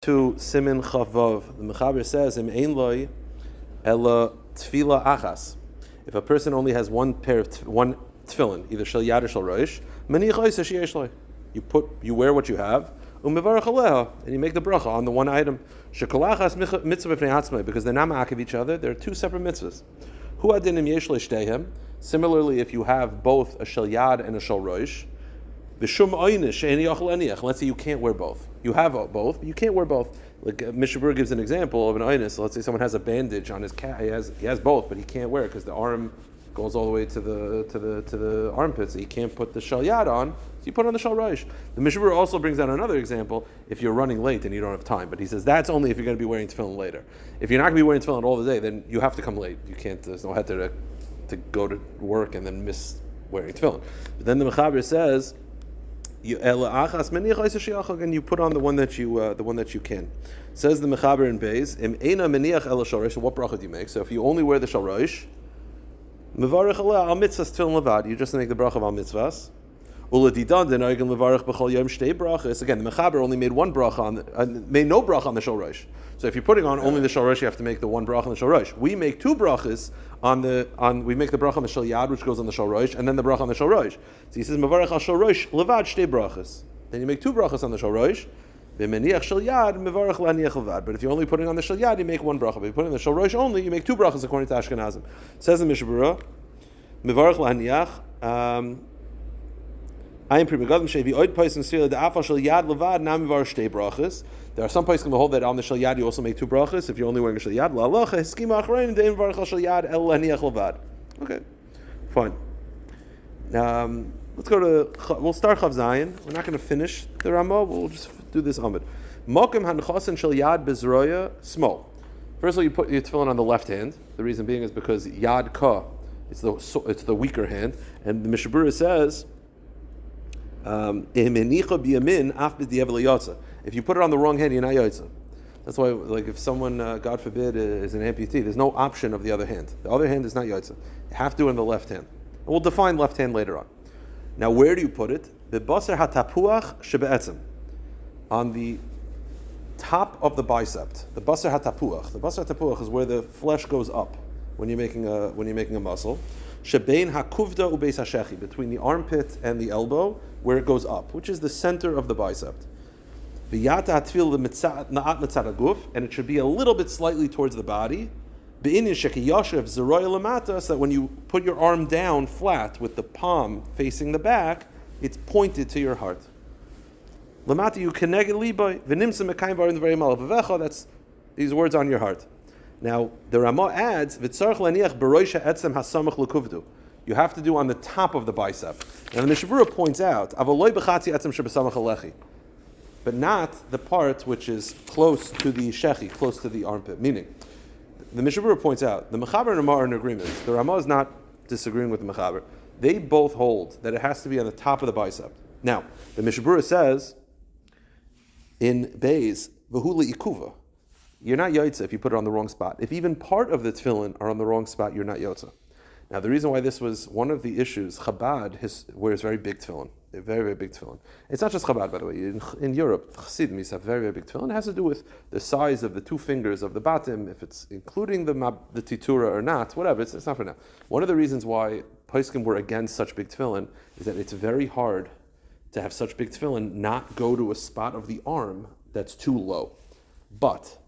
To Siman Chavav, the Mechaber says, "Im ein loy ela tefila achas." If a person only has one pair of one tefillin, either shel yad or shel roish, you wear what you have, umevarach aleha, and you make the bracha on the one item. Shekolachas mitzvah b'nei atzmai, because they're not ma'akev each other. They're two separate mitzvahs. Hu adinim yesh leishteihem. Similarly, if you have both a shel yad and a shel roish, let's say you can't wear both. You have both, but you can't wear both. Like Mishnah Berurah gives an example of an oinus. So let's say someone has a bandage on his cat. He has both, but he can't wear it because the arm goes all the way to the armpit. So he can't put the shel yad on. So you put on the shel roish. The Mishnah Berurah also brings out another example. If you're running late and you don't have time, but he says that's only if you're going to be wearing tefillin later. If you're not going to be wearing tefillin all the day, then you have to come late. You can't. There's no heter to go to work and then miss wearing tefillin. But then the Mechaber says, and you put on the one that you can. Says the Mechaber in Beis, what bracha do you make? So if you only wear the shel roish, you just make the bracha of al mitzvahs. Again, the Mechaber only made one bracha made no bracha on the shel roish. So if you're putting on only the shel roish, you have to make the one bracha on the shel roish. We make two brachas we make the bracha on the shel yad, which goes on the shel roish, and then the bracha on the shel roish. So he says mevarach al shel roish levad shtei brachas. Then you make two brachas on the shel roish. V'meniach shel yad mevarach laniach levad. But if you're only putting on the shel yad, you make one bracha. But if you put on the shel roish only, you make two brachas according to Ashkenazim. Says the Mishnah Berurah, mevarach laniach. There are some places can hold that on the shel yad you also make two brachas if you're only wearing a shel yad. Okay, fine. We'll start Chav Zayin. We're not going to finish the Ramah. We'll just do this Amud. Mokim hanchasen shel yad bezroya small. First of all, you put your tefillin on the left hand. The reason being is because yad ka, it's the weaker hand, and the Mishnah Berurah says, if you put it on the wrong hand, you're not yotza. That's why, like, if someone, God forbid, is an amputee, there's no option of the other hand. The other hand is not yotza. You have to do it in the left hand. And we'll define left hand later on. Now, where do you put it? The basar hatapuach shebe'etzem, on the top of the bicep. The basar hatapuach. The basar hatapuach is where the flesh goes up when you're making a muscle. Shebein hakuvda ubeis hashechi, between the armpit and the elbow, where it goes up, which is the center of the bicep. V'yata hatfil na'at mitzad haguf, and it should be a little bit slightly towards the body. Be'inyan shekiyashev zeroya lamata, so that when you put your arm down flat with the palm facing the back, it's pointed to your heart. Lamata you keneged libay v'nimsa mekayim varim dvarei malav. That's these words on your heart. Now, the Ramah adds, you have to do on the top of the bicep. Now, the Mishnah Berurah points out, but not the part which is close to the shechi, close to the armpit. Meaning, the Mishnah Berurah points out, the Mechaber and Ramah are in agreement. The Ramah is not disagreeing with the Mechaber. They both hold that it has to be on the top of the bicep. Now, the Mishnah Berurah says, in Beis, v'hu le'ikuva, you're not yotza if you put it on the wrong spot. If even part of the tefillin are on the wrong spot, you're not yotza. Now, the reason why this was one of the issues, Chabad wears very big tefillin, very, very big tefillin. It's not just Chabad, by the way. In Europe, Chassidim used to have very, very big tefillin. It has to do with the size of the two fingers of the batim, if it's including the titura or not, whatever. It's not for now. One of the reasons why Poskim were against such big tefillin is that it's very hard to have such big tefillin not go to a spot of the arm that's too low. But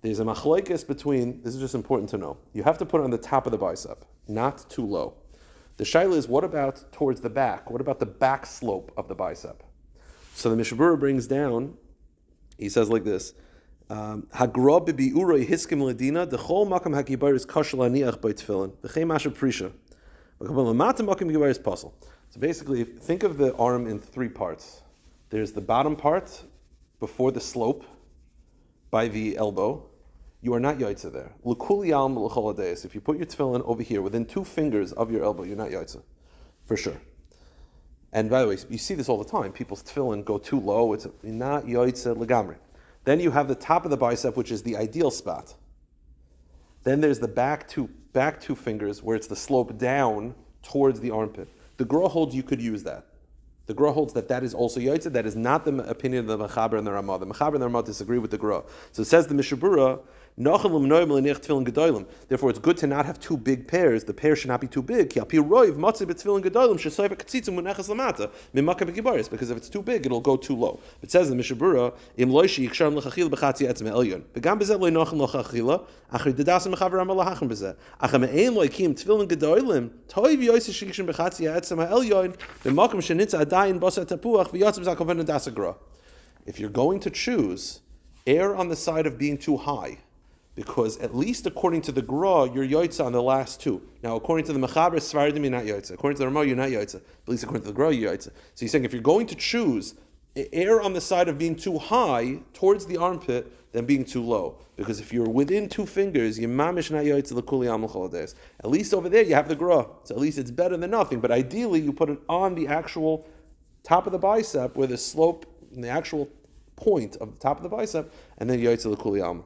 there's a machlokes between, this is just important to know, you have to put it on the top of the bicep, not too low. The shaila is, what about towards the back? What about the back slope of the bicep? So the Mishnah Berurah brings down, he says like this, Hagra b'bi'uroi hiskim ledina, dechol makam hakibar is kashal aniach by tefillin, v'chei masha prisha, v'kabal l'matam makam hakibar is puzzle. So basically, think of the arm in three parts. There's the bottom part, before the slope, by the elbow. You are not yotza there. L'kuli alm l'chol hadeis. If you put your tefillin over here, within 2 fingers of your elbow, you're not yotza, for sure. And by the way, you see this all the time. People's tefillin go too low. You're not yotza legamri. Then you have the top of the bicep, which is the ideal spot. Then there's the back two fingers, where it's the slope down towards the armpit. The Gra holds you could use that. The Gra holds that is also Yaitza. That is not the opinion of the Mechaber and the Ramah. The Mechaber and the Ramah disagree with the Gra. So it says the Mishnah Berurah, therefore, it's good to not have two big pairs. The pair should not be too big. Because if it's too big, it'll go too low. It says in the Mishnah Berurah, if you're going to choose, err on the side of being too high. Because at least according to the Gra, you're Yoitza on the last two. Now, according to the Mechaber, Svardim, you're not Yoitza. According to the Ramah, you're not Yoitza. At least according to the Gra, you're Yoitza. So he's saying if you're going to choose, err on the side of being too high towards the armpit than being too low. Because if you're within 2 fingers, you're mamish not Yoitza l'kuli amul cholodes. At least over there, you have the Gra. So at least it's better than nothing. But ideally, you put it on the actual top of the bicep, where the slope, the actual point of the top of the bicep, and then Yoitza l'kuli amul.